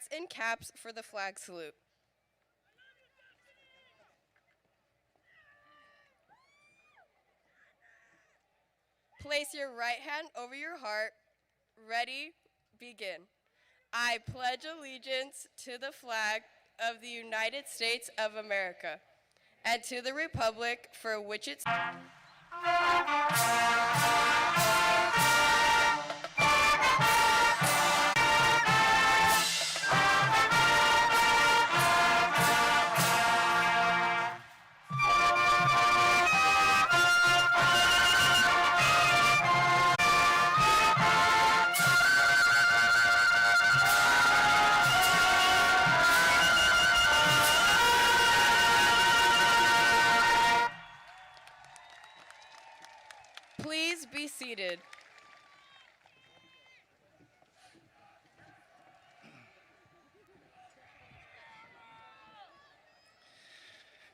hats and caps for the flag salute. Place your right hand over your heart. Ready, begin. I pledge allegiance to the flag of the United States of America and to the republic for which it stands. Please be seated.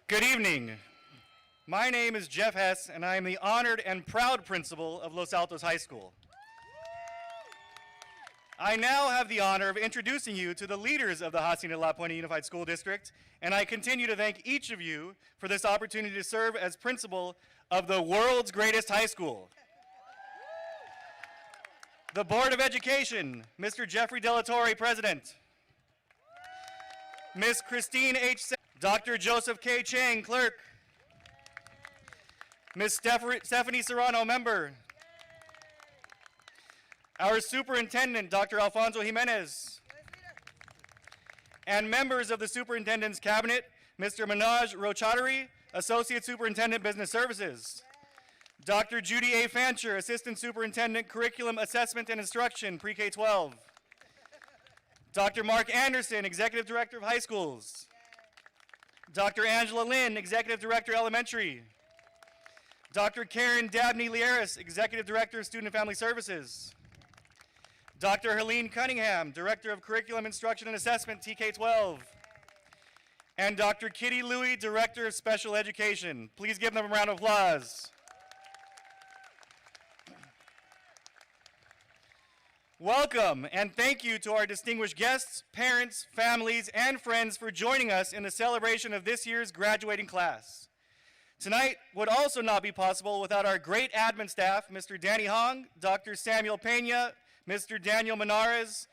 Good evening. My name is Jeff Hess, and I am the honored and proud principal of Los Altos High School. I now have the honor of introducing you to the leaders of the Hacienda La Puente Unified School District, and I continue to thank each of you for this opportunity to serve as principal of the world's greatest high school. The Board of Education, Mr. Jeffrey Delatorre, President. Ms. Christine H. Dr. Joseph K. Chang, Clerk. Ms. Stephanie Serrano, Member. Our Superintendent, Dr. Alfonso Jimenez. And members of the Superintendent's Cabinet, Mr. Manoj Rochaudhary, Associate Superintendent, Business Services. Dr. Judy A. Fancher, Assistant Superintendent, Curriculum Assessment and Instruction, Pre-K-12. Dr. Mark Anderson, Executive Director of High Schools. Dr. Angela Lynn, Executive Director, Elementary. Dr. Karen Dabney Lieris, Executive Director of Student and Family Services. Dr. Helene Cunningham, Director of Curriculum Instruction and Assessment, TK-12. And Dr. Kitty Louie, Director of Special Education. Please give them a round of applause. Welcome and thank you to our distinguished guests, parents, families, and friends for joining us in the celebration of this year's graduating class. Tonight would also not be possible without our great admin staff, Mr. Danny Hong, Dr. Samuel Pena, Mr. Daniel Menares,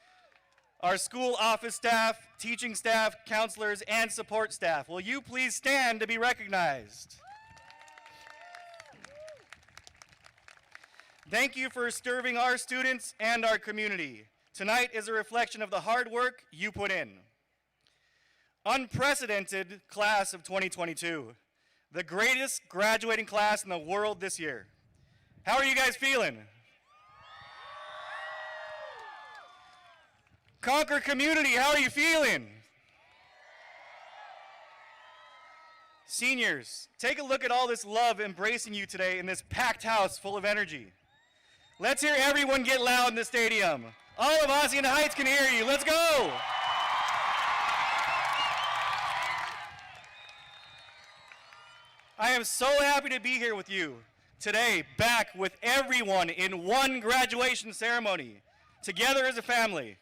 our school office staff, teaching staff, counselors, and support staff. Will you please stand to be recognized? Thank you for serving our students and our community. Tonight is a reflection of the hard work you put in. Unprecedented class of 2022, the greatest graduating class in the world this year. How are you guys feeling? Concord community, how are you feeling? Seniors, take a look at all this love embracing you today in this packed house full of energy. Let's hear everyone get loud in the stadium. All of Hacienda Heights can hear you. Let's go. I am so happy to be here with you today, back with everyone in one graduation ceremony, together as a family.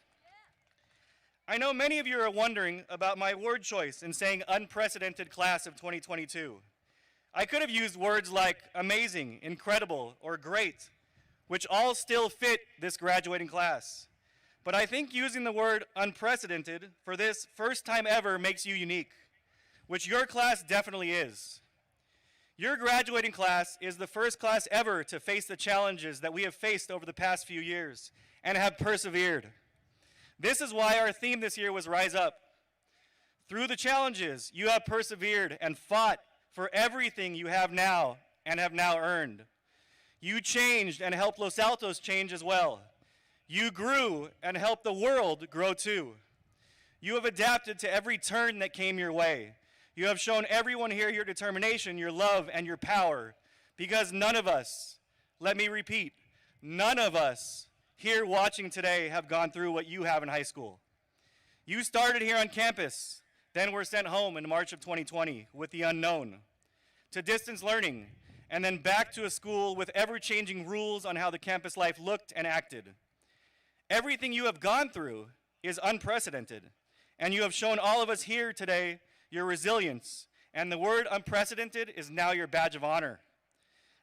I know many of you are wondering about my word choice in saying unprecedented class of 2022. I could have used words like amazing, incredible, or great, which all still fit this graduating class. But I think using the word unprecedented for this first time ever makes you unique, which your class definitely is. Your graduating class is the first class ever to face the challenges that we have faced over the past few years and have persevered. This is why our theme this year was Rise Up. Through the challenges, you have persevered and fought for everything you have now and have now earned. You changed and helped Los Altos change as well. You grew and helped the world grow too. You have adapted to every turn that came your way. You have shown everyone here your determination, your love, and your power, because none of us, let me repeat, none of us here watching today have gone through what you have in high school. You started here on campus, then were sent home in March of 2020 with the unknown, to distance learning, and then back to a school with ever-changing rules on how the campus life looked and acted. Everything you have gone through is unprecedented, And you have shown all of us here today your resilience, and the word unprecedented is now your badge of honor.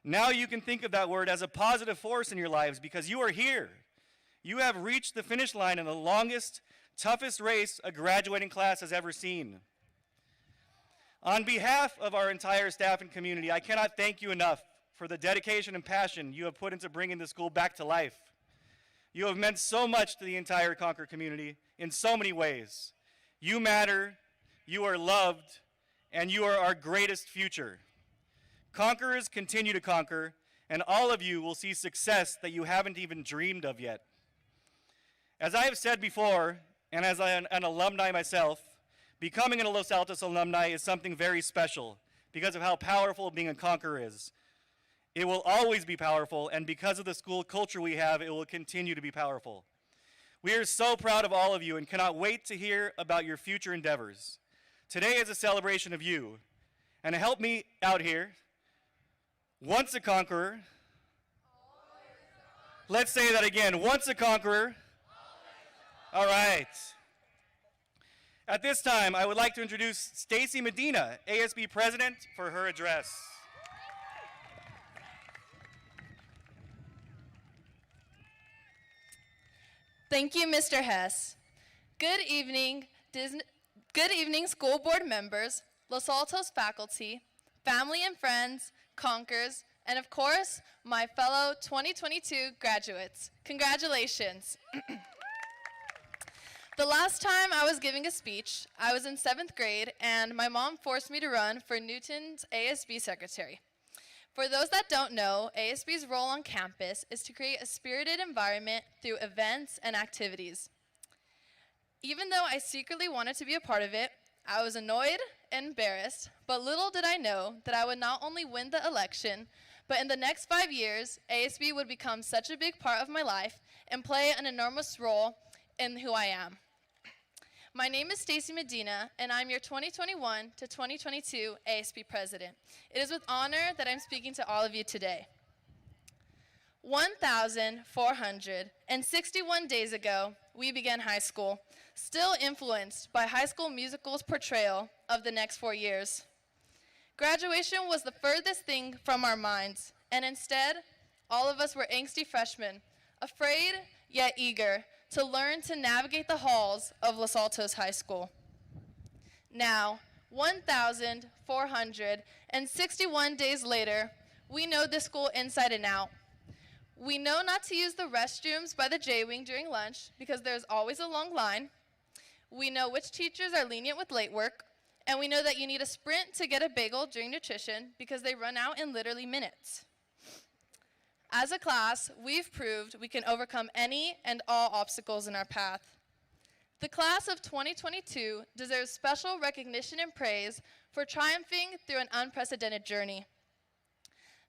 Now you can think of that word as a positive force in your lives because you are here. You have reached the finish line in the longest, toughest race a graduating class has ever seen. On behalf of our entire staff and community, I cannot thank you enough for the dedication and passion you have put into bringing the school back to life. You have meant so much to the entire Concord community in so many ways. You matter, you are loved, and you are our greatest future. Conquerors continue to conquer, and all of you will see success that you haven't even dreamed of yet. As I have said before, and as an alumni myself, becoming a Los Altos alumni is something very special because of how powerful being a Conqueror is. It will always be powerful, and because of the school culture we have, it will continue to be powerful. We are so proud of all of you and cannot wait to hear about your future endeavors. Today is a celebration of you, and to help me out here, once a conqueror, let's say that again, once a conqueror, all right. At this time, I would like to introduce Stacy Medina, ASB President, for her address. Thank you, Mr. Hess. Good evening, school board members, Los Altos faculty, family and friends, Conkers, and of course, my fellow 2022 graduates. Congratulations. The last time I was giving a speech, I was in 7th grade, and my mom forced me to run for Newton's ASB secretary. For those that don't know, ASB's role on campus is to create a spirited environment through events and activities. Even though I secretly wanted to be a part of it, I was annoyed and embarrassed, but little did I know that I would not only win the election, but in the next 5 years, ASB would become such a big part of my life and play an enormous role in who I am. My name is Stacy Medina, and I'm your 2021 to 2022 ASB President. It is with honor that I'm speaking to all of you today. 1,461 days ago, we began high school, still influenced by High School Musical's portrayal of the next 4 years. Graduation was the furthest thing from our minds, and instead, all of us were angsty freshmen, afraid yet eager to learn to navigate the halls of Los Altos High School. Now, 1,461 days later, we know this school inside and out. We know not to use the restrooms by the J-Wing during lunch because there's always a long line. We know which teachers are lenient with late work, and we know that you need a sprint to get a bagel during nutrition because they run out in literally minutes. As a class, we've proved we can overcome any and all obstacles in our path. The class of 2022 deserves special recognition and praise for triumphing through an unprecedented journey.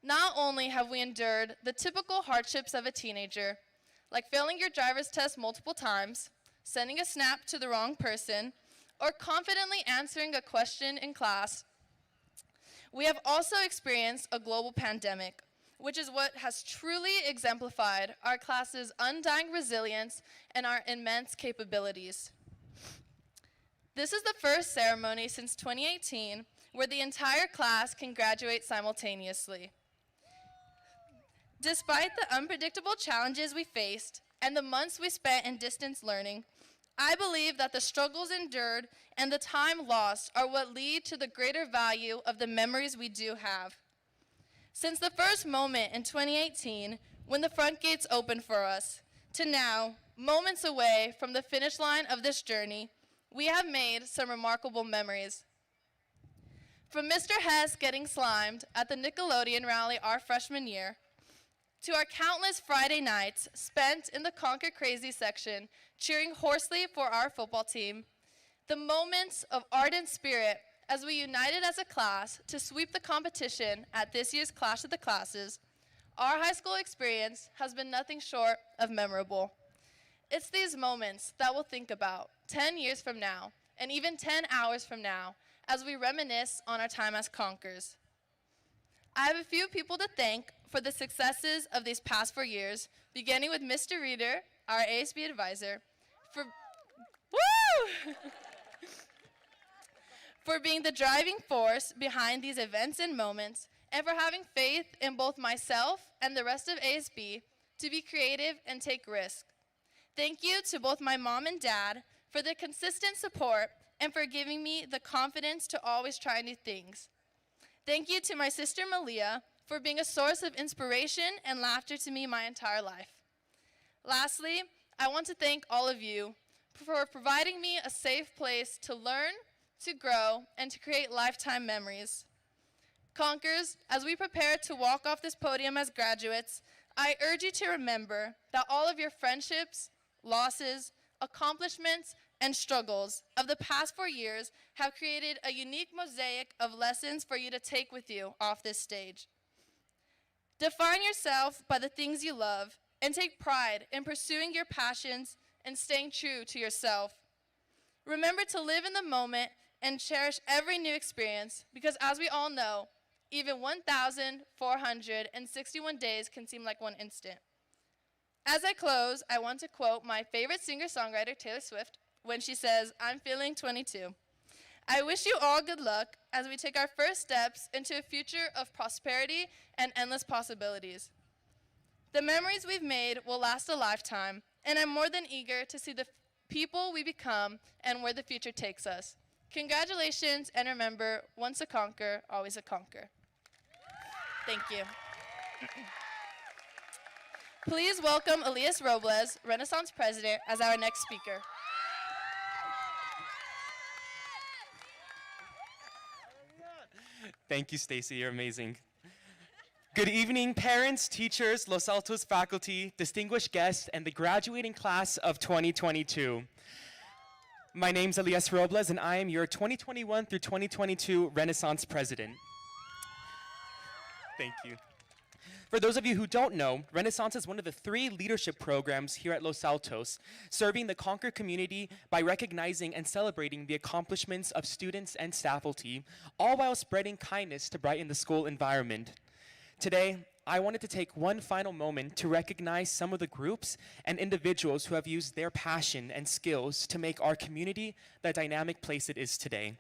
Not only have we endured the typical hardships of a teenager, like failing your driver's test multiple times, sending a snap to the wrong person, or confidently answering a question in class, we have also experienced a global pandemic, which is what has truly exemplified our class's undying resilience and our immense capabilities. This is the first ceremony since 2018 where the entire class can graduate simultaneously. Despite the unpredictable challenges we faced and the months we spent in distance learning, I believe that the struggles endured and the time lost are what lead to the greater value of the memories we do have. Since the first moment in 2018, when the front gates opened for us, to now, moments away from the finish line of this journey, we have made some remarkable memories. From Mr. Hess getting slimed at the Nickelodeon rally our freshman year, to our countless Friday nights spent in the Concord Crazy section cheering hoarsely for our football team, the moments of ardent spirit as we united as a class to sweep the competition at this year's Clash of the Classes, our high school experience has been nothing short of memorable. It's these moments that we'll think about 10 years from now, and even 10 hours from now, as we reminisce on our time as Conkers. I have a few people to thank for the successes of these past 4 years, beginning with Mr. Reeder, our ASB advisor, for for being the driving force behind these events and moments, and for having faith in both myself and the rest of ASB to be creative and take risks. Thank you to both my mom and dad for their consistent support and for giving me the confidence to always try new things. Thank you to my sister Malia for being a source of inspiration and laughter to me my entire life. Lastly, I want to thank all of you for providing me a safe place to learn, to grow, and to create lifetime memories. Conkers, as we prepare to walk off this podium as graduates, I urge you to remember that all of your friendships, losses, accomplishments, and struggles of the past 4 years have created a unique mosaic of lessons for you to take with you off this stage. Define yourself by the things you love and take pride in pursuing your passions and staying true to yourself. Remember to live in the moment and cherish every new experience because, as we all know, even 1,461 days can seem like one instant. As I close, I want to quote my favorite singer-songwriter, Taylor Swift, when she says, "I'm feeling 22. I wish you all good luck as we take our first steps into a future of prosperity and endless possibilities. The memories we've made will last a lifetime, and I'm more than eager to see the people we become and where the future takes us. Congratulations, and remember, once a conquer, always a conquer." Thank you. Please welcome Elias Robles, Renaissance President, as our next speaker. Thank you, Stacy. You're amazing. Good evening, parents, teachers, Los Altos faculty, distinguished guests, and the graduating class of 2022. My name's Elias Robles, and I am your 2021 through 2022 Renaissance President. Thank you. For those of you who don't know, Renaissance is one of the 3 leadership programs here at Los Altos, serving the Concord community by recognizing and celebrating the accomplishments of students and faculty, all while spreading kindness to brighten the school environment. Today, I wanted to take one final moment to recognize some of the groups and individuals who have used their passion and skills to make our community the dynamic place it is today.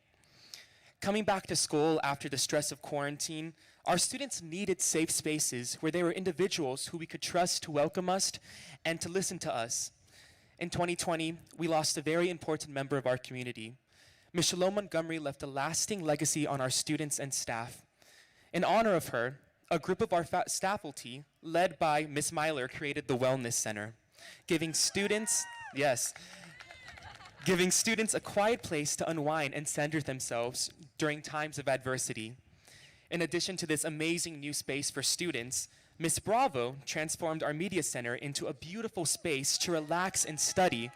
Coming back to school after the stress of quarantine, our students needed safe spaces where there were individuals who we could trust to welcome us and to listen to us. In 2020, we lost a very important member of our community. Ms. Shalom Montgomery left a lasting legacy on our students and staff. In honor of her, a group of our faculty, led by Ms. Myler, created the Wellness Center, giving students a quiet place to unwind and center themselves during times of adversity. In addition to this amazing new space for students, Ms. Bravo transformed our media center into a beautiful space to relax and study,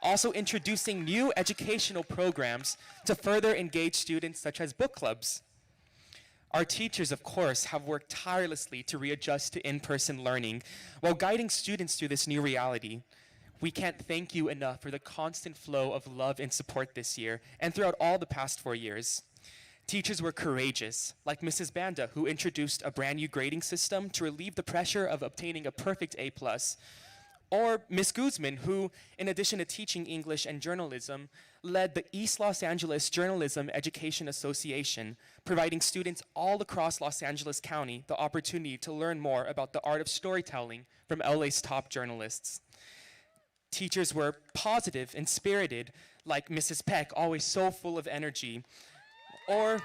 also introducing new educational programs to further engage students such as book clubs. Our teachers, of course, have worked tirelessly to readjust to in-person learning while guiding students through this new reality. We can't thank you enough for the constant flow of love and support this year and throughout all the past 4 years. Teachers were courageous, like Mrs. Banda, who introduced a brand new grading system to relieve the pressure of obtaining a perfect A+, or Ms. Guzman, who, in addition to teaching English and journalism, led the East Los Angeles Journalism Education Association, providing students all across Los Angeles County the opportunity to learn more about the art of storytelling from LA's top journalists. Teachers were positive and spirited, like Mrs. Peck, always so full of energy, or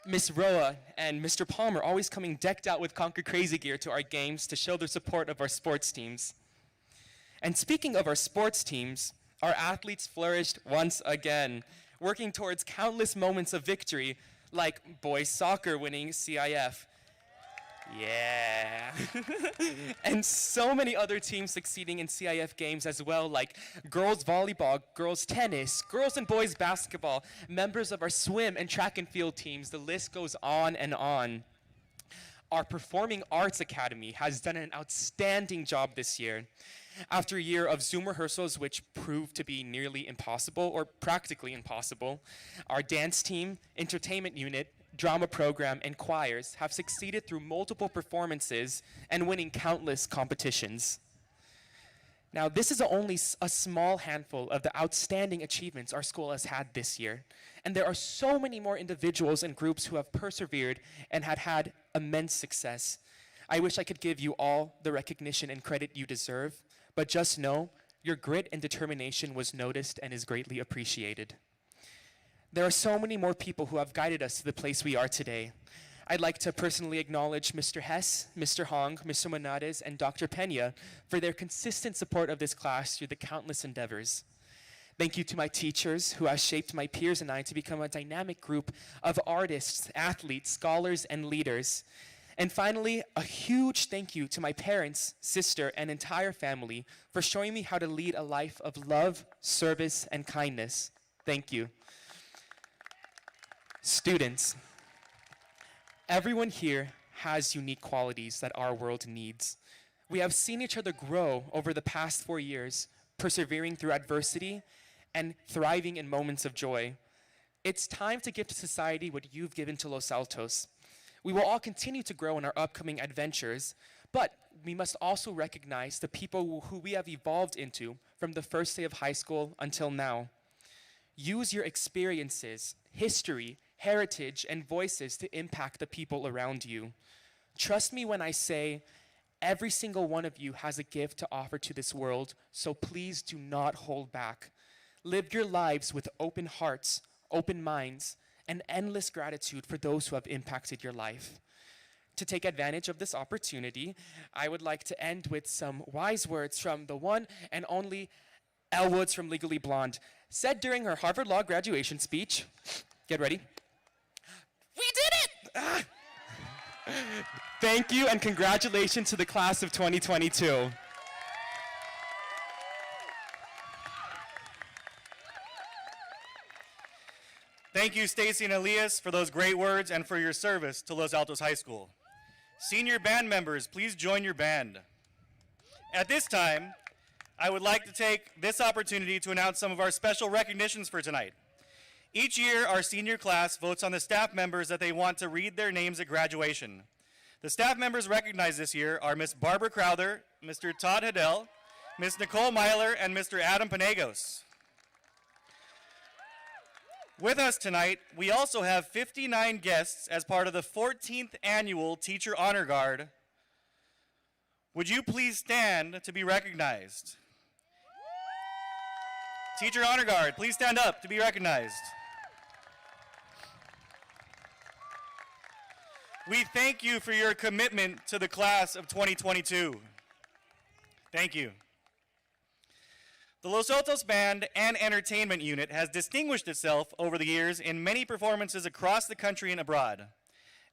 Miss Roa and Mr. Palmer, always coming decked out with Concord Crazy gear to our games to show their support of our sports teams. And speaking of our sports teams, our athletes flourished once again, working towards countless moments of victory, like boys soccer winning CIF. Yeah. And so many other teams succeeding in CIF games as well, like girls volleyball, girls tennis, girls and boys basketball, members of our swim and track and field teams. The list goes on and on. Our Performing Arts Academy has done an outstanding job this year. After a year of Zoom rehearsals, which proved to be nearly impossible or practically impossible, our dance team, entertainment unit, drama program, and choirs have succeeded through multiple performances and winning countless competitions. Now, this is only a small handful of the outstanding achievements our school has had this year. And there are so many more individuals and groups who have persevered and had immense success. I wish I could give you all the recognition and credit you deserve, but just know your grit and determination was noticed and is greatly appreciated. There are so many more people who have guided us to the place we are today. I'd like to personally acknowledge Mr. Hess, Mr. Hong, Mr. Monades, and Dr. Pena for their consistent support of this class through the countless endeavors. Thank you to my teachers who have shaped my peers and I to become a dynamic group of artists, athletes, scholars, and leaders. And finally, a huge thank you to my parents, sister, and entire family for showing me how to lead a life of love, service, and kindness. Thank you. Students, everyone here has unique qualities that our world needs. We have seen each other grow over the past 4 years, persevering through adversity and thriving in moments of joy. It's time to give to society what you've given to Los Altos. We will all continue to grow in our upcoming adventures, but we must also recognize the people who we have evolved into from the first day of high school until now. Use your experiences, history, heritage, and voices to impact the people around you. Trust me when I say every single one of you has a gift to offer to this world, so please do not hold back. Live your lives with open hearts, open minds, and endless gratitude for those who have impacted your life. To take advantage of this opportunity, I would like to end with some wise words from the one and only Elle Woods from Legally Blonde, said during her Harvard Law graduation speech. Get ready. We did it! Ah. Thank you and congratulations to the class of 2022. Thank you, Stacy and Elias, for those great words and for your service to Los Altos High School. Senior band members, please join your band. At this time, I would like to take this opportunity to announce some of our special recognitions for tonight. Each year, our senior class votes on the staff members that they want to read their names at graduation. The staff members recognized this year are Miss Barbara Crowther, Mr. Todd Hiddell, Miss Nicole Myler, and Mr. Adam Panagos. With us tonight, we also have 59 guests as part of the 14th Annual Teacher Honor Guard. Would you please stand to be recognized? Teacher Honor Guard, please stand up to be recognized. We thank you for your commitment to the class of 2022. Thank you. The Los Altos Band and Entertainment Unit has distinguished itself over the years in many performances across the country and abroad.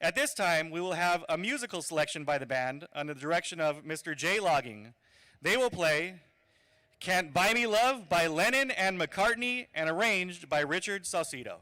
At this time, we will have a musical selection by the band under the direction of Mr. Jay Logging. They will play Can't Buy Me Love by Lennon and McCartney and arranged by Richard Saucedo.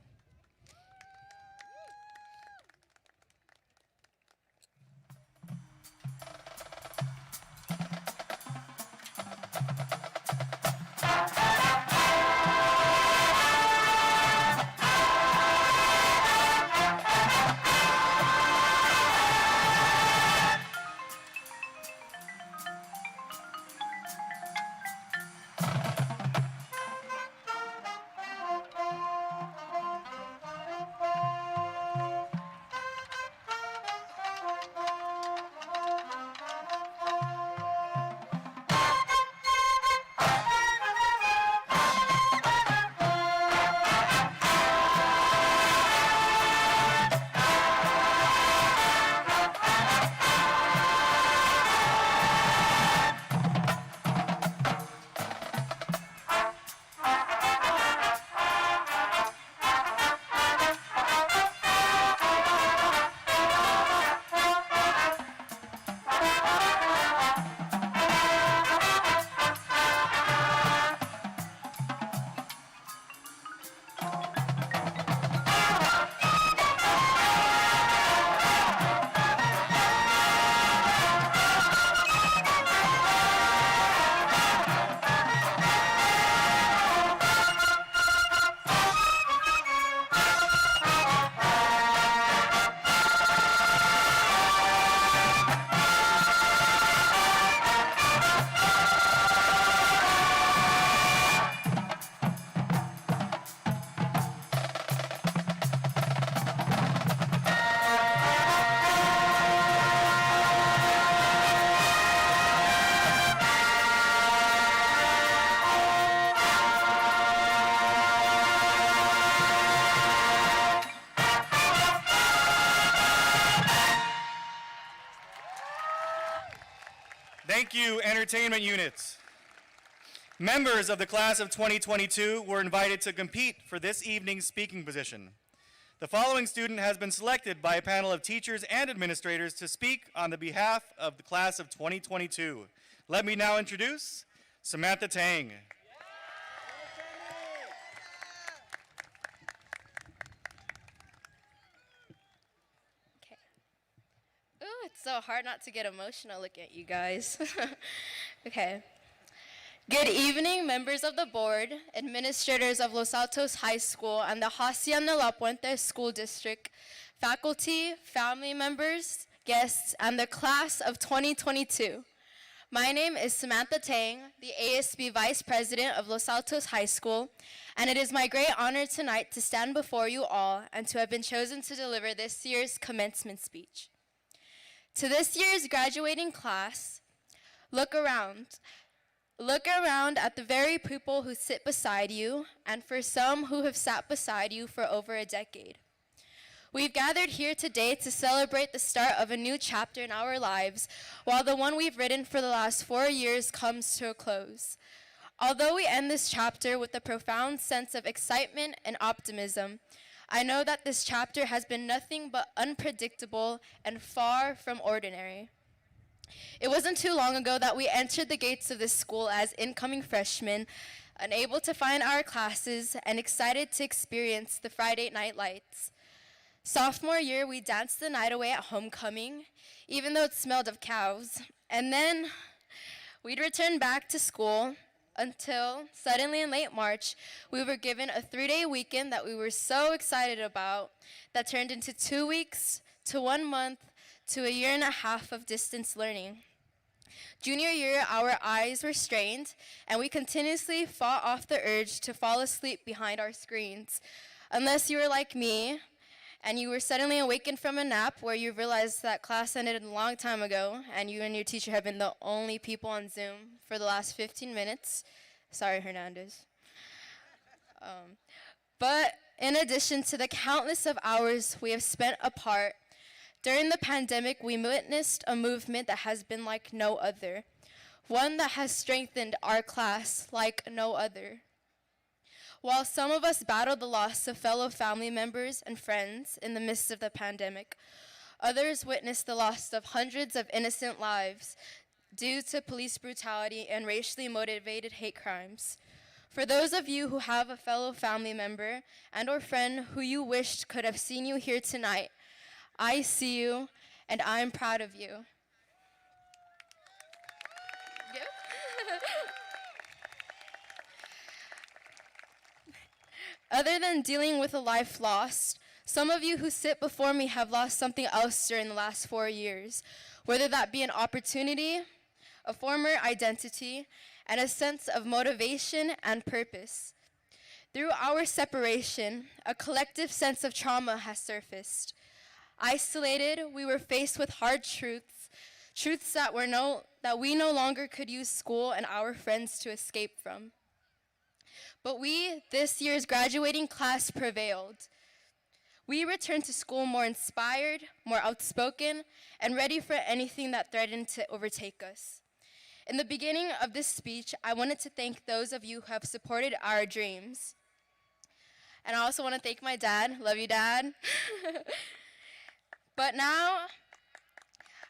Thank you, entertainment units. Members of the class of 2022 were invited to compete for this evening's speaking position. The following student has been selected by a panel of teachers and administrators to speak on the behalf of the class of 2022. Let me now introduce Samantha Tang. Okay. Ooh, it's so hard not to get emotional looking at you guys. Okay. Good evening, members of the board, administrators of Los Altos High School and the Hacienda La Puente School District, faculty, family members, guests, and the class of 2022. My name is Samantha Tang, the ASB Vice President of Los Altos High School, and it is my great honor tonight to stand before you all and to have been chosen to deliver this year's commencement speech. To this year's graduating class, look around. Look around at the very people who sit beside you, and for some who have sat beside you for over a decade. We've gathered here today to celebrate the start of a new chapter in our lives, while the one we've written for the last 4 years comes to a close. Although we end this chapter with a profound sense of excitement and optimism, I know that this chapter has been nothing but unpredictable and far from ordinary. It wasn't too long ago that we entered the gates of this school as incoming freshmen, unable to find our classes and excited to experience the Friday night lights. Sophomore year, we danced the night away at homecoming, even though it smelled of cows. And then we'd return back to school until suddenly in late March, we were given a 3-day weekend that we were so excited about that turned into 2 weeks to 1 month to a 1.5 years of distance learning. Junior year, our eyes were strained, and we continuously fought off the urge to fall asleep behind our screens. Unless you were like me, and you were suddenly awakened from a nap where you realized that class ended a long time ago, and you and your teacher have been the only people on Zoom for the last 15 minutes. Sorry, Hernandez. But in addition to the countless of hours we have spent apart, during the pandemic, we witnessed a movement that has been like no other, one that has strengthened our class like no other. While some of us battled the loss of fellow family members and friends in the midst of the pandemic, others witnessed the loss of hundreds of innocent lives due to police brutality and racially motivated hate crimes. For those of you who have a fellow family member and or friend who you wished could have seen you here tonight, I see you, and I'm proud of you. Other than dealing with a life lost, some of you who sit before me have lost something else during the last 4 years, whether that be an opportunity, a former identity, and a sense of motivation and purpose. Through our separation, a collective sense of trauma has surfaced. Isolated, we were faced with hard truths that we no longer could use school and our friends to escape from. But we, this year's graduating class, prevailed. We returned to school more inspired, more outspoken, and ready for anything that threatened to overtake us. In the beginning of this speech, I wanted to thank those of you who have supported our dreams. And I also want to thank my dad. Love you, Dad. But now,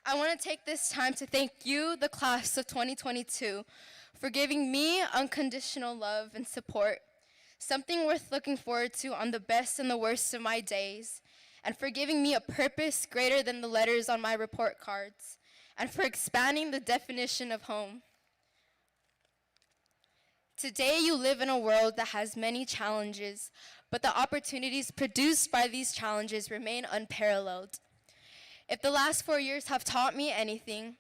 I want to take this time to thank you, the class of 2022, for giving me unconditional love and support, something worth looking forward to on the best and the worst of my days, and for giving me a purpose greater than the letters on my report cards, and for expanding the definition of home. Today, you live in a world that has many challenges, but the opportunities produced by these challenges remain unparalleled. If the last 4 years have taught me anything,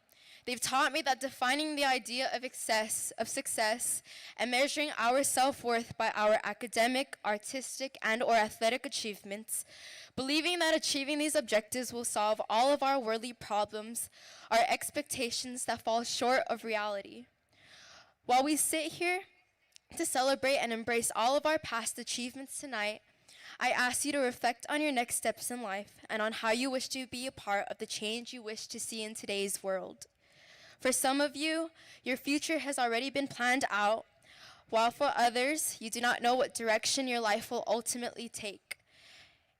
they've taught me that defining the idea of success and measuring our self-worth by our academic, artistic, and or athletic achievements, believing that achieving these objectives will solve all of our worldly problems, are expectations that fall short of reality. While we sit here to celebrate and embrace all of our past achievements tonight, I ask you to reflect on your next steps in life and on how you wish to be a part of the change you wish to see in today's world. For some of you, your future has already been planned out, while for others, you do not know what direction your life will ultimately take.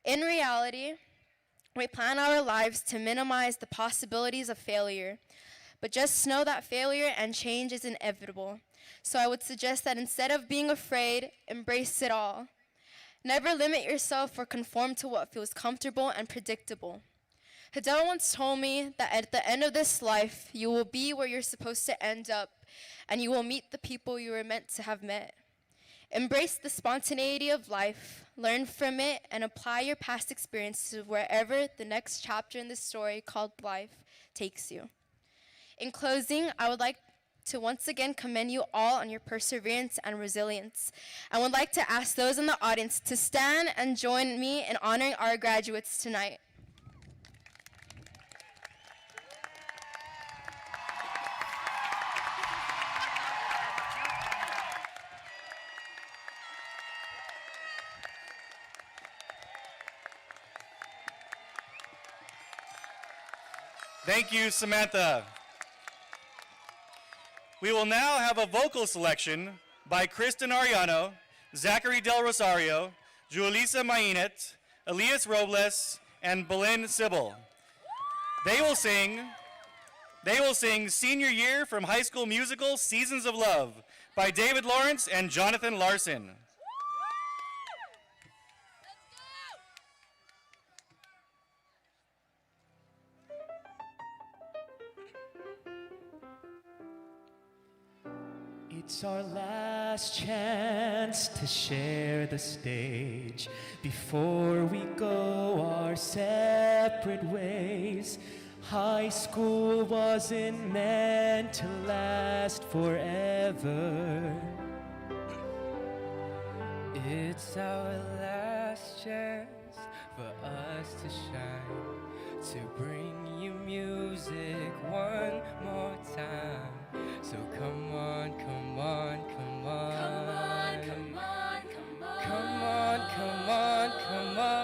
In reality, we plan our lives to minimize the possibilities of failure, but just know that failure and change is inevitable. So I would suggest that instead of being afraid, embrace it all. Never limit yourself or conform to what feels comfortable and predictable. Hidel once told me that at the end of this life, you will be where you're supposed to end up, and you will meet the people you were meant to have met. Embrace the spontaneity of life, learn from it, and apply your past experience to wherever the next chapter in this story called life takes you. In closing, I would like to once again commend you all on your perseverance and resilience. I would like to ask those in the audience to stand and join me in honoring our graduates tonight. Thank you, Samantha. We will now have a vocal selection by Kristen Ariano, Zachary Del Rosario, Julissa Mainet, Elias Robles, and Belen Sybil. They will sing Senior Year from High School Musical Seasons of Love by David Lawrence and Jonathan Larson. It's our last chance to share the stage before we go our separate ways. High school wasn't meant to last forever. It's our last chance for us to shine, to bring you music one more time. So come on, come on, come on. Come on, come on, come on. Come on, come on, come on.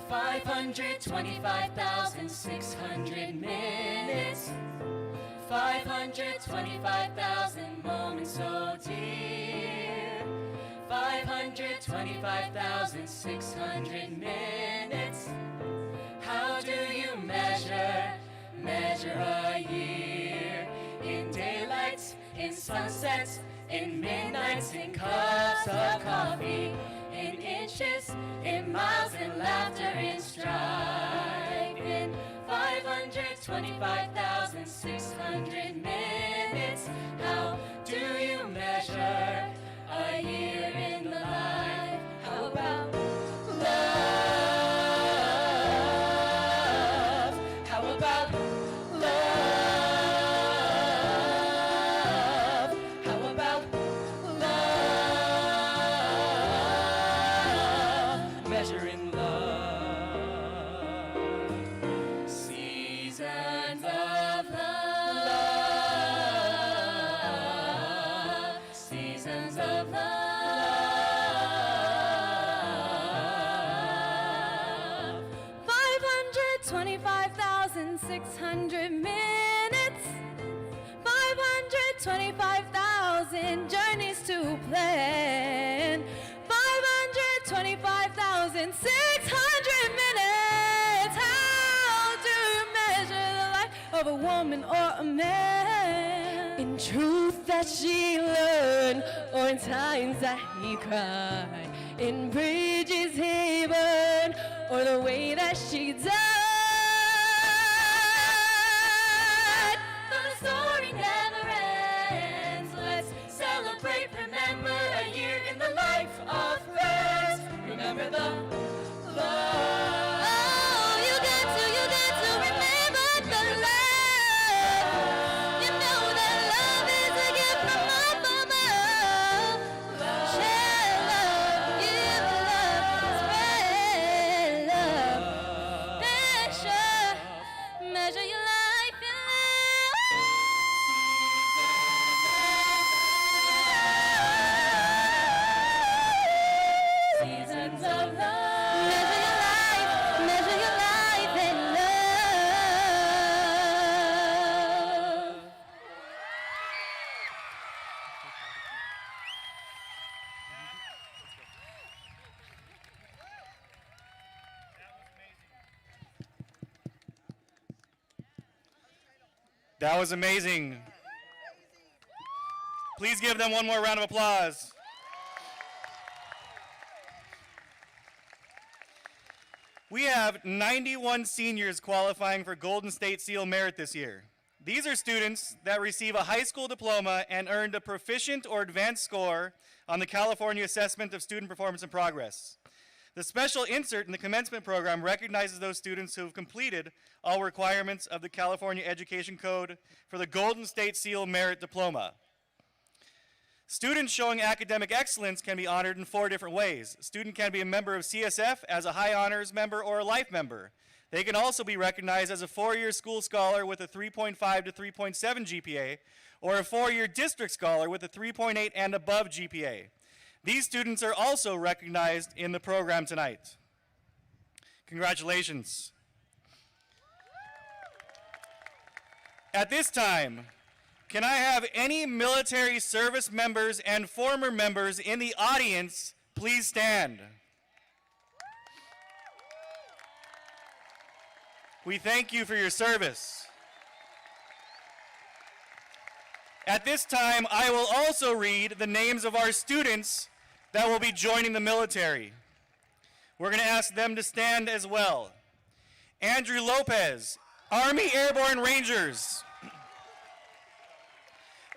525,600 minutes, 525,000 moments, oh dear. 525,600 minutes. How do you measure a year? In daylights, in sunsets, in midnights, in cups of coffee, in inches, in miles, in laughter, in strife. In 525,600 minutes. How do you measure a year in the life? How about love? How about love? How about love? Measuring love. Seasons of love. Seasons of love. 525,600 minutes. 525,000 journeys to plan. 525,600 minutes. How do you measure the life of a woman or a man? In truth that she learned, or in times that he cried, in bridges he burned, or the way that she died. Though the story never ends, let's celebrate, remember a year in the life of friends. Remember the love. Oh, you got to remember the love. You know that love is a gift from up above. Share love, give love, spread love. Then That was amazing. Please give them one more round of applause. We have 91 seniors qualifying for Golden State Seal Merit this year. These are students that receive a high school diploma and earned a proficient or advanced score on the California Assessment of Student Performance and Progress. The special insert in the commencement program recognizes those students who have completed all requirements of the California Education Code for the Golden State Seal Merit Diploma. Students showing academic excellence can be honored in 4 different ways. A student can be a member of CSF as a high honors member or a life member. They can also be recognized as a 4-year school scholar with a 3.5 to 3.7 GPA, or a 4-year district scholar with a 3.8 and above GPA. These students are also recognized in the program tonight. Congratulations. At this time, can I have any military service members and former members in the audience please stand? We thank you for your service. At this time, I will also read the names of our students that will be joining the military. We're going to ask them to stand as well. Andrew Lopez, Army Airborne Rangers.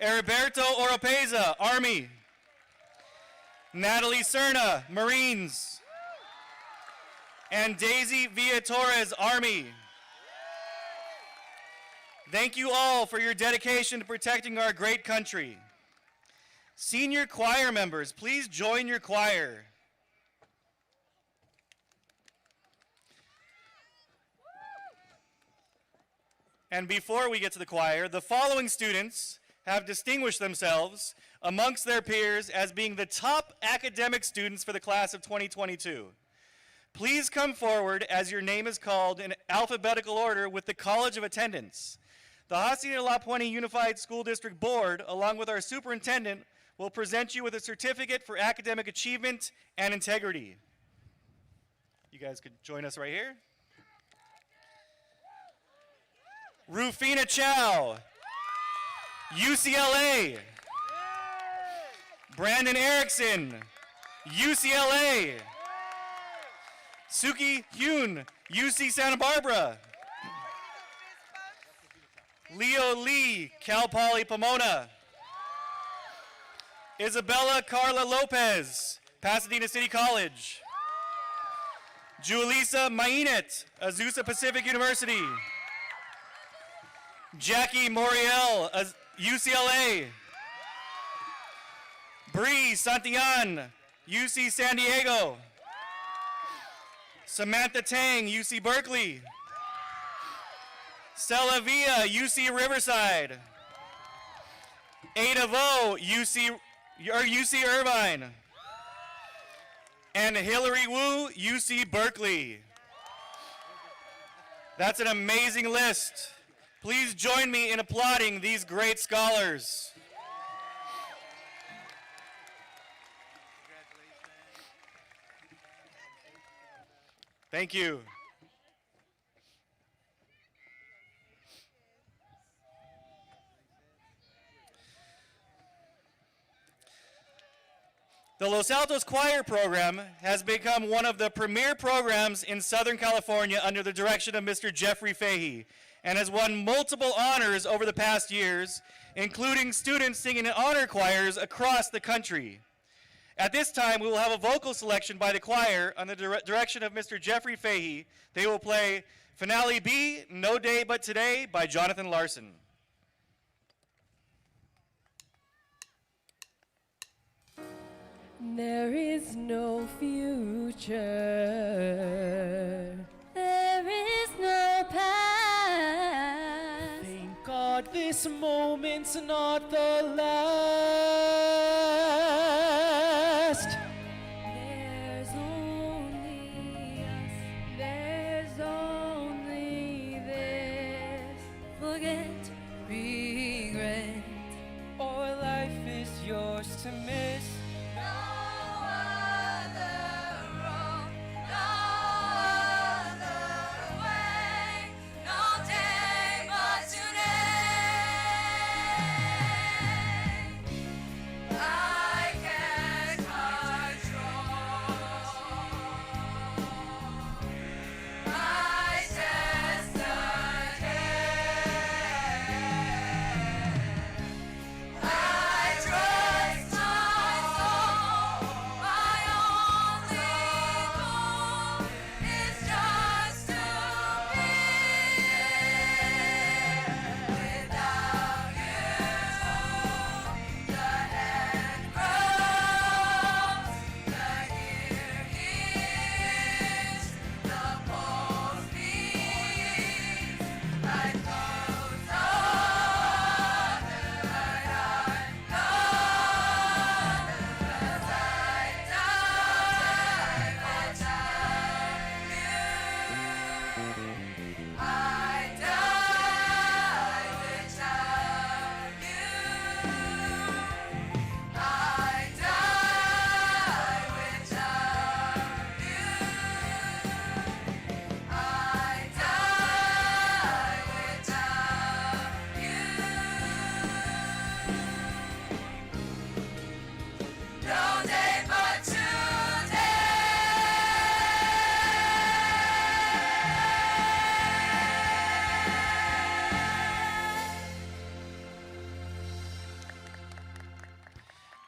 Heriberto Oropeza, Army. Natalie Cerna, Marines. And Daisy Villa Torres, Army. Thank you all for your dedication to protecting our great country. Senior choir members, please join your choir. And before we get to the choir, the following students have distinguished themselves amongst their peers as being the top academic students for the class of 2022. Please come forward as your name is called in alphabetical order with the College of Attendance. The Hacienda La Puente Unified School District Board, along with our superintendent, will present you with a certificate for academic achievement and integrity. You guys could join us right here. Rufina Chow, UCLA. Brandon Erickson, UCLA. Suki Hyun, UC Santa Barbara. Leo Lee, Cal Poly Pomona. Isabella Carla Lopez, Pasadena City College. Julissa Mainet, Azusa Pacific University. Jackie Moriel, UCLA. Bree Santillan, UC San Diego. Samantha Tang, UC Berkeley. Stella Villa, UC Riverside. Ada Vo, UC Irvine. And Hillary Wu, UC Berkeley. That's an amazing list. Please join me in applauding these great scholars. Thank you. The Los Altos Choir Program has become one of the premier programs in Southern California under the direction of Mr. Jeffrey Fahey, and has won multiple honors over the past years, including students singing in honor choirs across the country. At this time, we will have a vocal selection by the choir under the direction of Mr. Jeffrey Fahey. They will play Finale B, No Day But Today by Jonathan Larson. There is no future. There is no past. Thank God this moment's not the last. There's only us. There's only this. Forget, regret. Or life is yours to miss.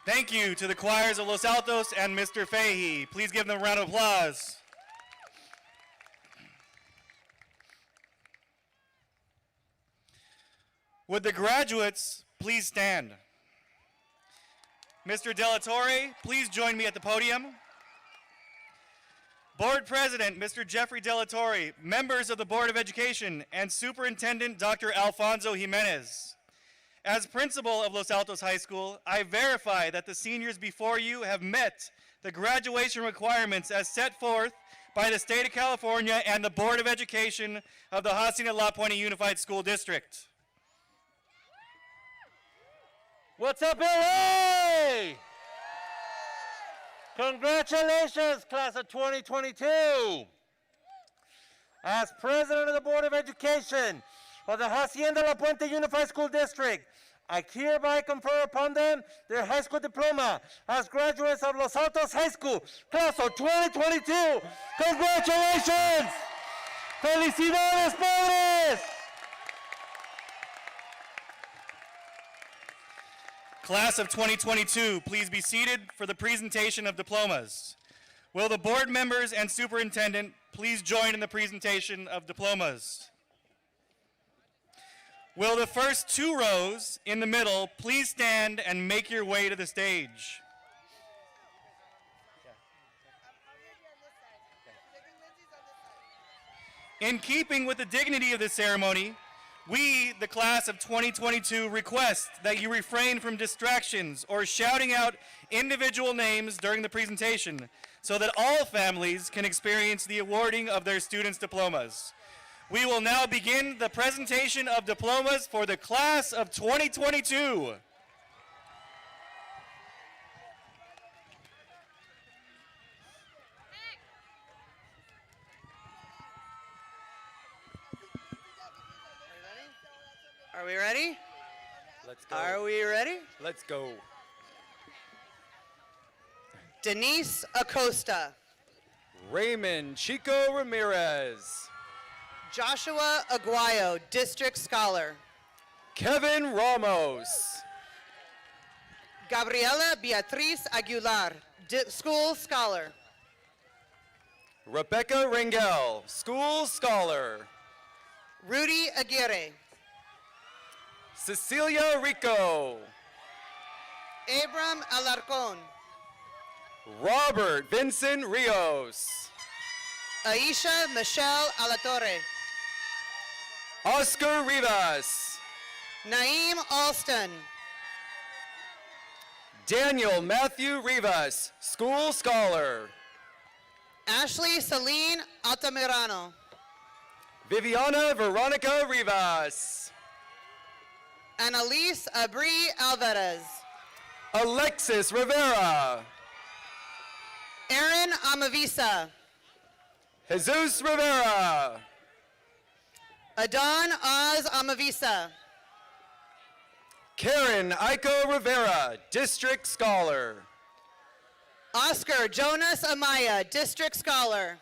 Thank you to the choirs of Los Altos and Mr. Fahey. Please give them a round of applause. Would the graduates please stand? Mr. Delatorre, please join me at the podium. Board President, Mr. Jeffrey Delatorre, members of the Board of Education, and Superintendent Dr. Alfonso Jimenez. As principal of Los Altos High School, I verify that the seniors before you have met the graduation requirements as set forth by the State of California and the Board of Education of the Hacienda La Puente Unified School District. What's up, LA? Congratulations, class of 2022. As president of the Board of Education of the Hacienda La Puente Unified School District, I hereby confer upon them their high school diploma as graduates of Los Altos High School, class of 2022. Congratulations! Felicidades, padres! Class of 2022, please be seated for the presentation of diplomas. Will the board members and superintendent please join in the presentation of diplomas? Will the first two rows in the middle please stand and make your way to the stage? In keeping with the dignity of this ceremony, we, the class of 2022, request that you refrain from distractions or shouting out individual names during the presentation so that all families can experience the awarding of their students' diplomas. We will now begin the presentation of diplomas for the class of 2022. Are we ready? Let's go. Are we ready? Let's go. Denise Acosta, Raymond Chico Ramirez. Joshua Aguayo, District Scholar. Kevin Ramos. Gabriela Beatriz Aguilar, School Scholar. Rebecca Rangel, School Scholar. Rudy Aguirre. Cecilia Rico. Abram Alarcon. Robert Vincent Rios. Aisha Michelle Alatorre. Oscar Rivas. Naeem Alston. Daniel Matthew Rivas, School Scholar. Ashley Celine Altamirano. Viviana Veronica Rivas. Annalise Abri Alvarez. Alexis Rivera. Aaron Amavisa. Jesus Rivera. Adon Oz Amavisa. Karen Aiko Rivera, District Scholar. Oscar Jonas Amaya, District Scholar.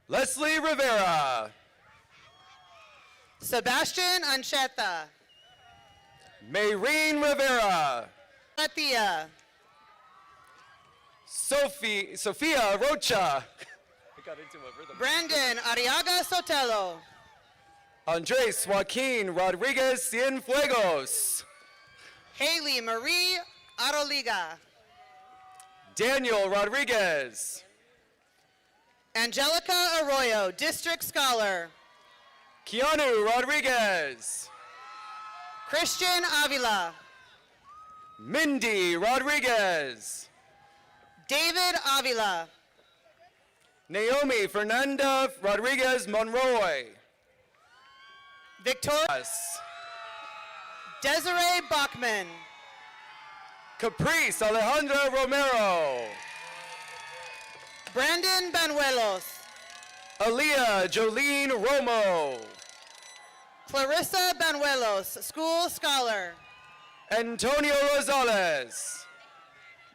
Leslie Rivera. Sebastian Ancheta. Mayreen Rivera. Atia. Sofia Rocha. I got into a rhythm. Brandon Arriaga Sotelo. Andres Joaquin Rodriguez Cienfuegos. Haley Marie Aroliga. Daniel Rodriguez. Angelica Arroyo, District Scholar. Keanu Rodriguez. Christian Avila. Mindy Rodriguez. David Avila. Naomi Fernanda Rodriguez Monroy. Victoria. Desiree Bachman. Caprice Alejandra Romero. Brandon Banuelos. Aaliyah Jolene Romo. Clarissa Banuelos, School Scholar. Antonio Rosales.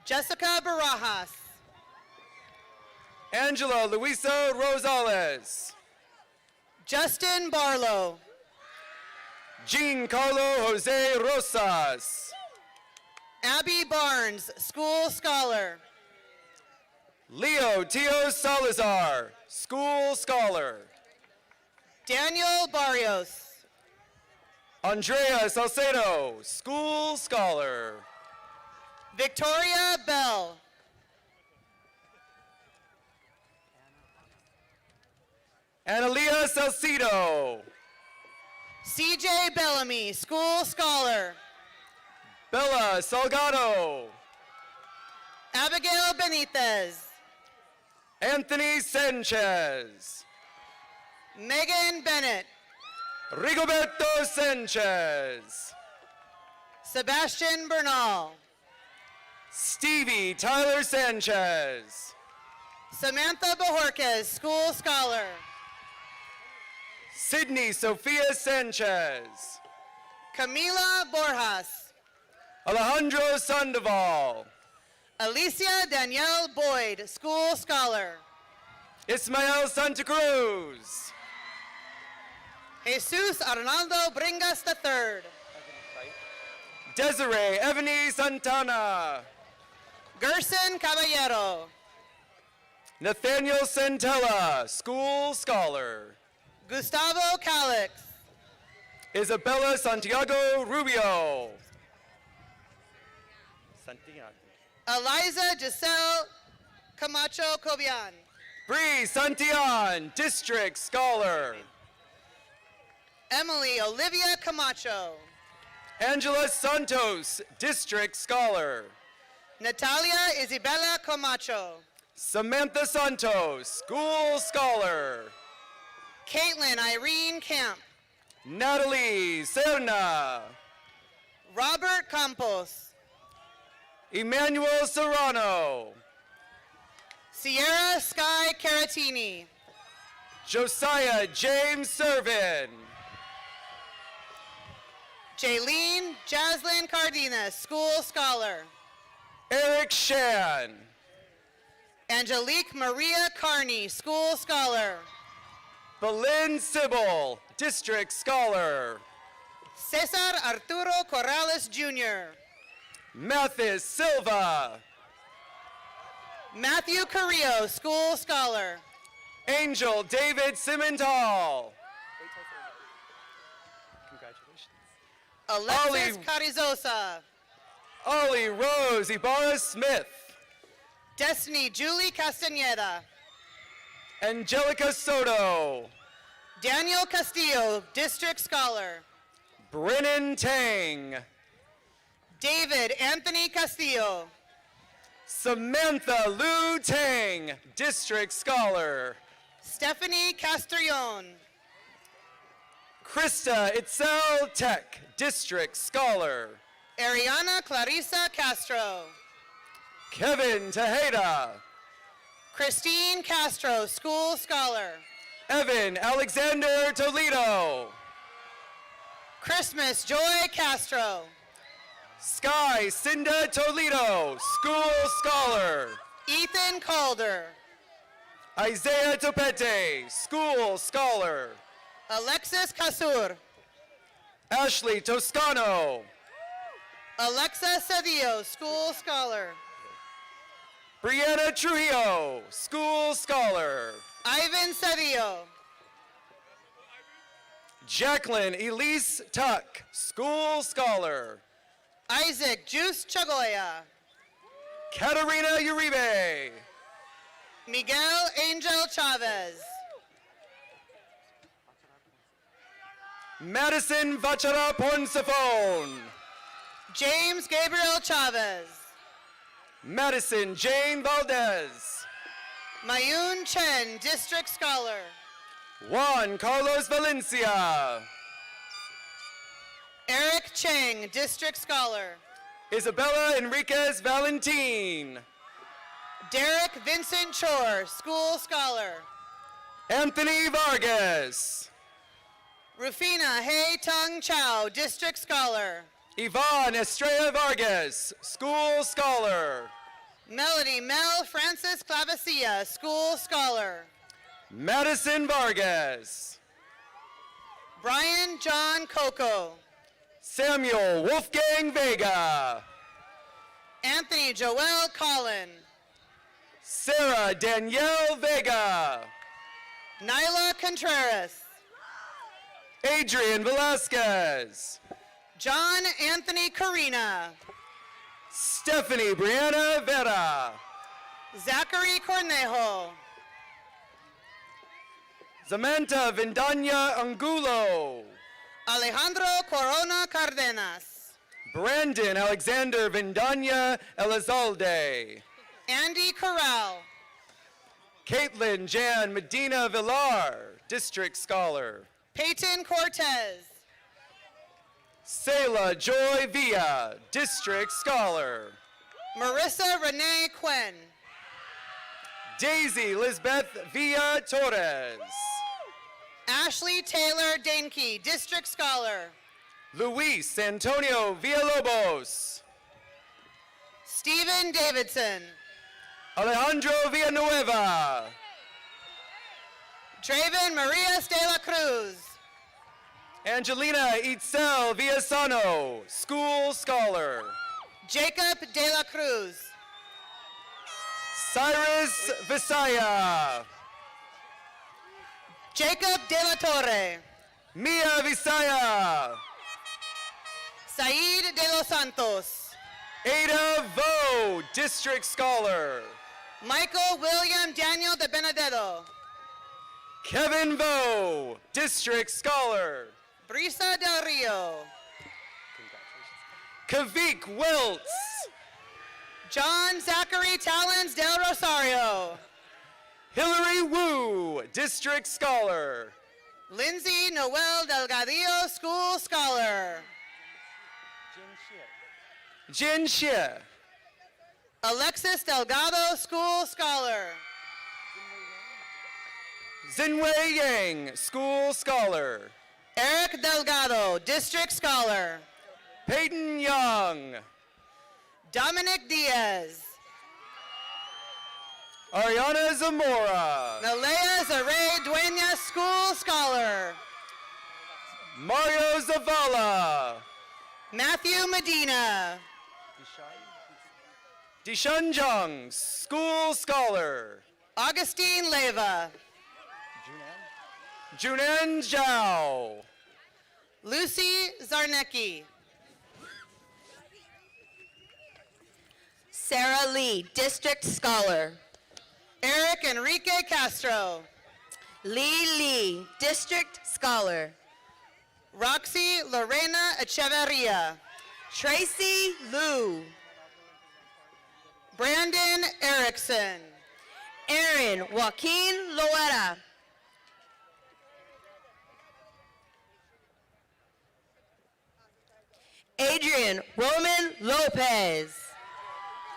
Jessica Barajas. Angela Luisa Rosales. Justin Barlow. Giancarlo Jose Rosas. Abby Barnes, School Scholar. Leo Tio Salazar, School Scholar. Daniel Barrios. Andrea Salcedo, School Scholar. Victoria Bell. Analia Salcido. CJ Bellamy, School Scholar. Bella Salgado. Abigail Benitez. Anthony Sanchez. Megan Bennett. Rigoberto Sanchez. Sebastian Bernal. Stevie Tyler Sanchez. Samantha Bajorquez, School Scholar. Sydney Sofia Sanchez. Camila Borjas. Alejandro Sandoval. Alicia Danielle Boyd, School Scholar. Ismael Santa Cruz. Jesus Arnaldo Bringas III. Desiree Evany Santana. Gerson Caballero. Nathaniel Santella, School Scholar. Gustavo Calix. Isabella Santiago Rubio. Eliza Giselle Camacho Cobian. Bree Santillan, District Scholar. Emily Olivia Camacho. Angela Santos, District Scholar. Natalia Isabella Camacho. Samantha Santos, School Scholar. Caitlin Irene Camp. Natalie Serna. Robert Campos. Emmanuel Serrano. Sierra Sky Caratini. Josiah James Servin. Jaylene Jaslyn Cardenas, School Scholar. Eric Shan. Angelique Maria Carney, School Scholar. Belen Sybil, District Scholar. Cesar Arturo Corrales Jr. Mathis Silva. Matthew Carrillo, School Scholar. Angel David Simental. Alexis Ollie- Carrizosa. Ollie Rose Ibarra Smith. Destiny Julie Castañeda. Angelica Soto. Daniel Castillo, District Scholar. Brennan Tang. David Anthony Castillo. Samantha Lou Tang, District Scholar. Stephanie Castrillon. Krista Itzel Tech, District Scholar. Ariana Clarissa Castro. Kevin Tejeda. Christine Castro, School Scholar. Evan Alexander Toledo. Christmas Joy Castro. Sky Cinda Toledo, School Scholar. Ethan Calder. Isaiah Topete, School Scholar. Alexis Casur. Ashley Toscano. Alexa Cedillo, School Scholar. Brianna Trujillo, School Scholar. Ivan Cedillo. Jacqueline Elise Tuck, School Scholar. Isaac Juice Chagoya. Katarina Uribe. Miguel Angel Chavez. Madison Vachara Ponsafon. James Gabriel Chavez. Madison Jane Valdez. Mayun Chen, District Scholar. Juan Carlos Valencia. Eric Cheng, District Scholar. Isabella Enriquez Valentin. Derek Vincent Chor, School Scholar. Anthony Vargas. Rufina Hei Tung Chow, District Scholar. Yvonne Estrella Vargas, School Scholar. Melody Mel Francis Clavesia, School Scholar. Madison Vargas. Brian John Coco. Samuel Wolfgang Vega. Anthony Joel Collin. Sarah Danielle Vega. Nyla Contreras. Adrian Velasquez. John Anthony Carina. Stephanie Brianna Vera. Zachary Cornejo. Samantha Vindanya Angulo. Alejandro Corona Cardenas. Brandon Alexander Vindanya Elizalde. Andy Corral. Caitlin Jan Medina Villar, District Scholar. Peyton Cortez. Selah Joy Villa, District Scholar. Marissa Renee Quinn. Daisy Lisbeth Villa Torres. Ashley Taylor Dankey, District Scholar. Luis Antonio Villalobos. Stephen Davidson. Alejandro Villanueva. Draven Maria Stella Cruz. Angelina Itzel Villasano, School Scholar. Jacob De La Cruz. Cyrus Visaya. Jacob De La Torre. Mia Visaya. Said De Los Santos. Ada Vo, District Scholar. Michael William Daniel De Benedetto. Kevin Vo, District Scholar. Brisa Del Rio. Kavik Welts. John Zachary Talons Del Rosario. Hillary Wu, District Scholar. Lindsay Noel Delgadillo, School Scholar. Jin Xie. Alexis Delgado, School Scholar. Zinwei Yang, School Scholar. Eric Delgado, District Scholar. Peyton Young. Dominic Diaz. Ariana Zamora. Nalea Zaray Dueña, School Scholar. Mario Zavala. Matthew Medina. Dishun Jung, School Scholar. Augustine Leva. Junan Zhao. Lucy Zarnecki. Sarah Lee, District Scholar. Eric Enrique Castro. Lee, District Scholar. Roxy Lorena Echeverria. Tracy Liu. Brandon Erickson. Aaron Joaquin Loera. Adrian Roman Lopez.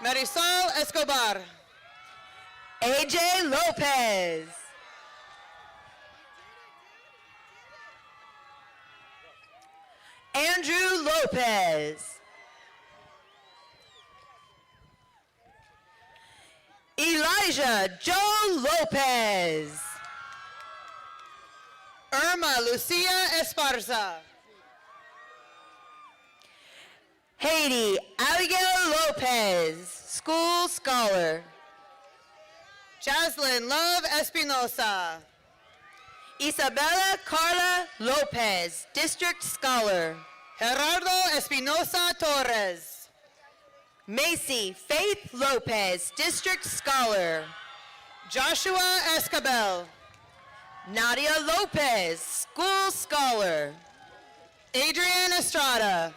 Marisol Escobar. AJ Lopez. Andrew Lopez. Elijah Joe Lopez. Irma Lucia Esparza. Haiti Abigail Lopez, School Scholar. Jaslyn Love Espinosa. Isabella Carla Lopez, District Scholar. Gerardo Espinosa Torres. Macy Faith Lopez, District Scholar. Joshua Escabel. Nadia Lopez, School Scholar. Adrian Estrada.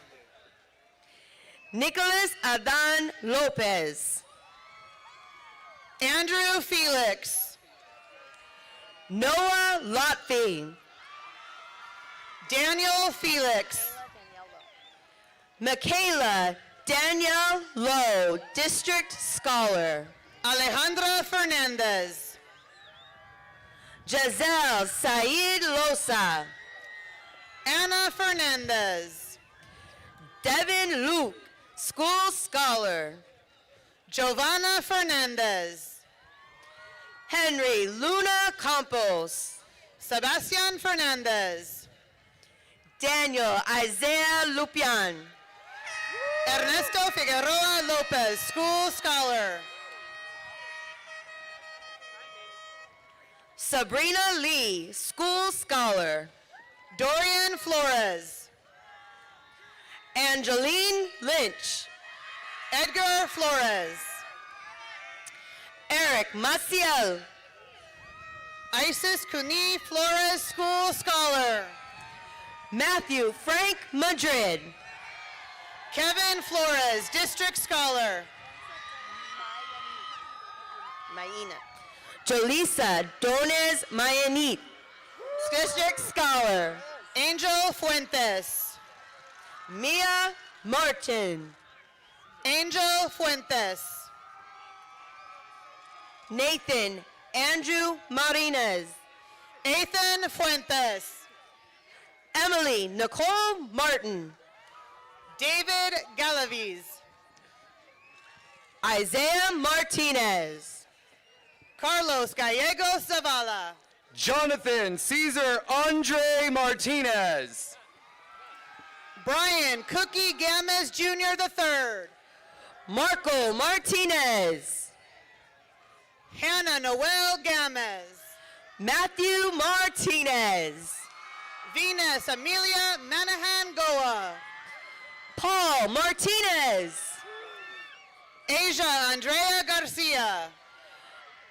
Nicholas Adan Lopez. Andrew Felix. Noah Lotfi. Daniel Felix. Michaela Danielle Lowe, District Scholar. Alejandra Fernandez. Giselle Said Losa. Anna Fernandez. Devin Luke, School Scholar. Giovanna Fernandez. Henry Luna Campos. Sebastian Fernandez. Daniel Isaiah Lupian. Ernesto Figueroa Lopez, School Scholar. Sabrina Lee, School Scholar. Dorian Flores. Angeline Lynch. Edgar Flores. Eric Maciel. Isis Cuni Flores, School Scholar. Matthew Frank Madrid. Kevin Flores, District Scholar. Maina. Jolisa Donez Mayanit, District Scholar. Angel Fuentes. Mia Martin. Angel Fuentes. Nathan Andrew Marinez. Ethan Fuentes. Emily Nicole Martin. David Galaviz. Isaiah Martinez. Carlos Gallegos Zavala. Jonathan Caesar Andre Martinez. Brian Cookie Gamez Jr. III. Marco Martinez. Hannah Noel Gamez. Matthew Martinez. Venus Amelia Manahan Goa. Paul Martinez. Asia Andrea Garcia.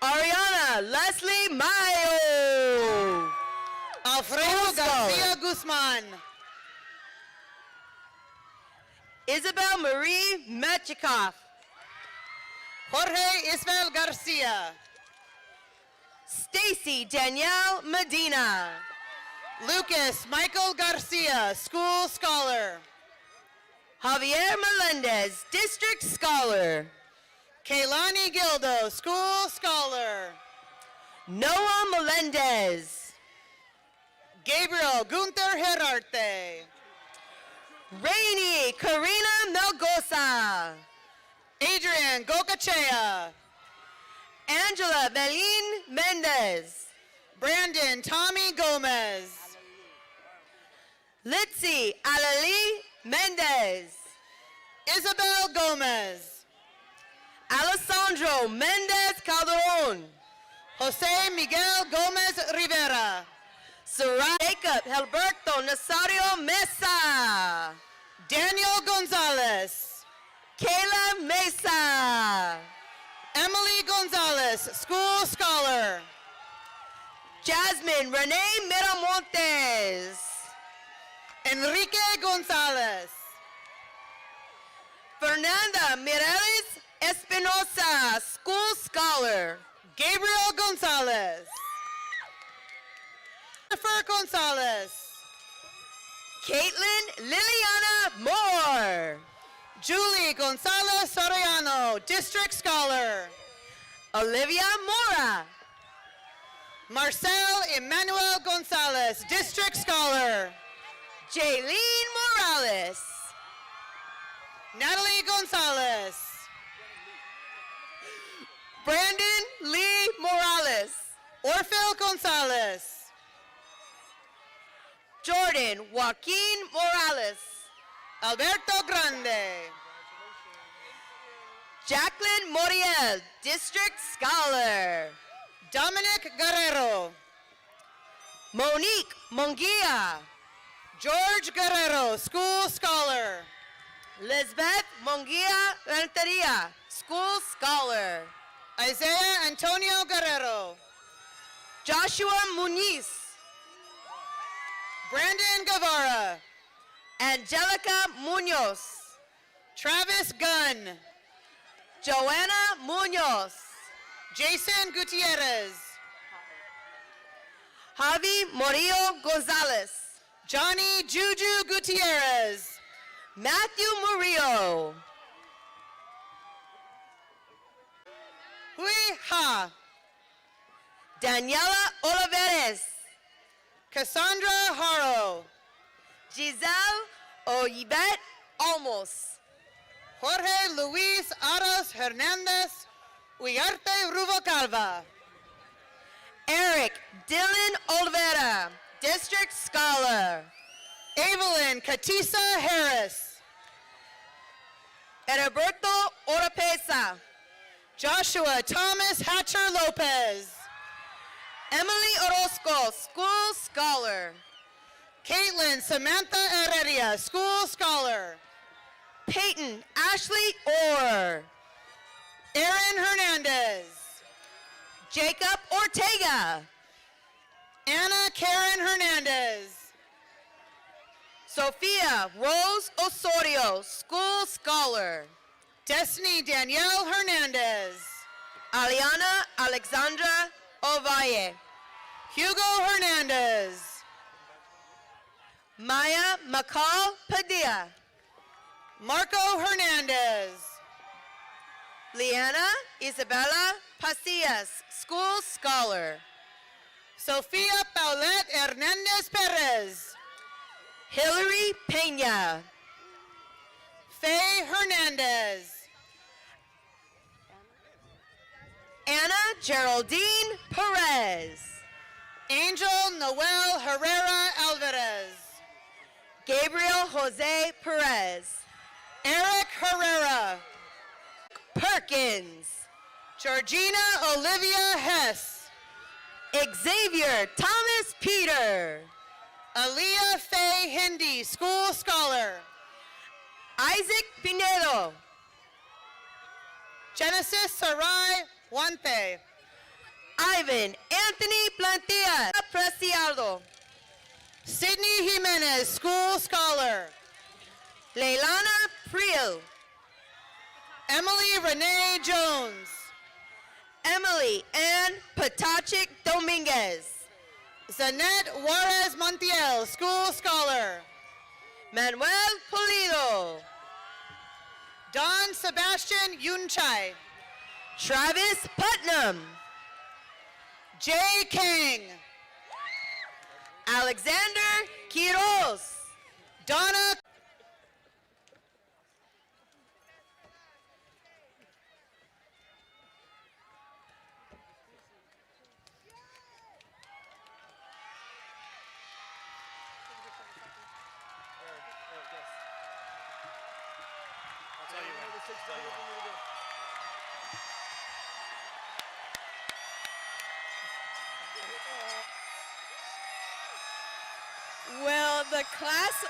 Ariana Leslie Mayo. Alfredo School Garcia Guzman. Isabel Marie Mechikoff. Jorge Ismael Garcia. Stacy Danielle Medina. Lucas Michael Garcia, School Scholar. Javier Melendez, District Scholar. Kaylani Gildo, School Scholar. Noah Melendez. Gabriel Gunther Herarte. Rainy Karina Melgoza. Adrian Gokachea. Angela Belin Mendez. Brandon Tommy Gomez. Litzy Alali Mendez. Isabel Gomez. Alessandro Mendez Calderon. Jose Miguel Gomez Rivera. Sarah Jacob Alberto Nazario Mesa. Daniel Gonzalez. Kayla Mesa. Emily Gonzalez, School Scholar. Jasmine Renee Miramontes. Enrique Gonzalez. Fernanda Mireles Espinosa, School Scholar. Gabriel Gonzalez. Jennifer Gonzalez. Caitlin Liliana Moore. Julie Gonzalez Soriano, District Scholar. Olivia Mora. Marcel Emmanuel Gonzalez, District Scholar. Jaylene Morales. Natalie Gonzalez. Brandon Lee Morales. Orfil Gonzalez. Jordan Joaquin Morales. Alberto Grande. Jacqueline Moriel, District Scholar. Dominic Guerrero. Monique Mongia. George Guerrero, School Scholar. Lisbeth Mongia Renteria, School Scholar. Isaiah Antonio Guerrero. Joshua Muniz. Brandon Guevara. Angelica Munoz. Travis Gunn. Joanna Munoz. Jason Gutierrez. Javi Murillo Gonzalez. Johnny Juju Gutierrez. Matthew Murillo. Hui Ha. Daniela Olivares. Cassandra Haro. Giselle Oyibet Olmos. Jorge Luis Aros Hernandez. Uyarte Rubalcaba. Eric Dylan Olivera, District Scholar. Evelyn Erin Katisa Harris. Heriberto Oropesa. Joshua Thomas Hatcher Lopez. Emily Orozco, School Scholar. Caitlin Samantha Heredia, School Scholar. Peyton Ashley Orr. Aaron Hernandez. Jacob Ortega. Anna Karen Hernandez. Sophia Rose Osorio, School Scholar. Destiny Danielle Hernandez. Aliana Alexandra Ovalle. Hugo Hernandez. Maya McCall Padilla. Marco Hernandez. Liana Isabella Pasillas, School Scholar. Sofia Paulette Hernandez Perez. Hillary Peña. Faye Hernandez. Anna Geraldine Perez. Angel Noel Herrera Alvarez. Gabriel Jose Perez. Eric Herrera. Perkins. Georgina Olivia Hess. Xavier Thomas Peter. Aaliyah Faye Hindi, School Scholar. Isaac Pinedo. Genesis Sarai Wante. Ivan Anthony Plantilla Preciado. Sydney Jimenez, School Scholar. Leilana Priel. Emily Renee Jones. Emily Ann Patachik Dominguez. Zanette Juarez Montiel, School Scholar. Manuel Pulido. Don Sebastian Yunchai. Travis Putnam. Jay King. Alexander Quiroz. Donna. Will the class...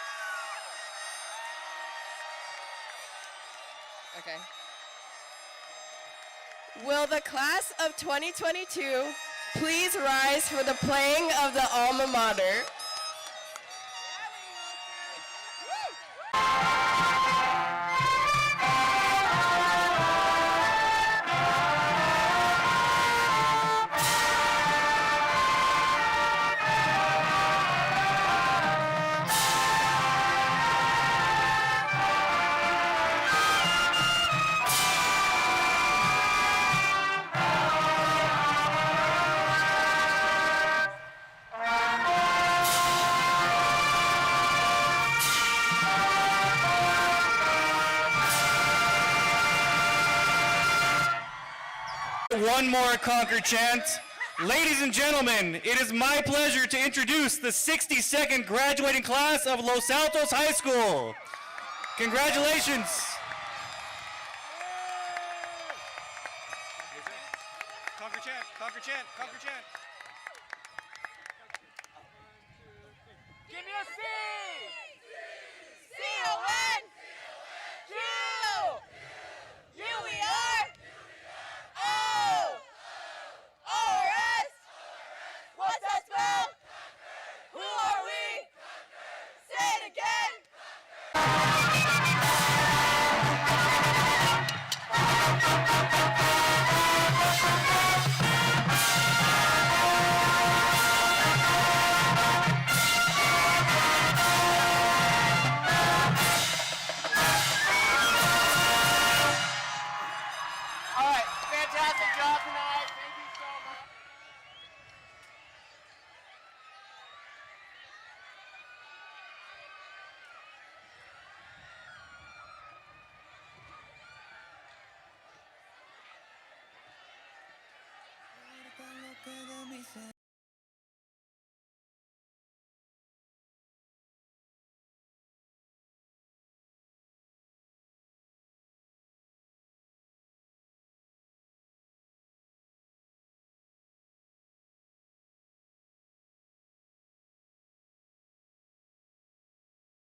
Okay. Will the class of 2022 please rise for the playing of the alma mater? One more Concord chant. Ladies and gentlemen, it is my pleasure to introduce the 62nd graduating class of Los Altos High School. Congratulations. Concord chant, Concord chant, Concord chant. Give me a C! C-O-N! Q! U-E-R! O! O-R-S! What's that spell? Who are we? Say it again! All right, fantastic job tonight. Thank you so much.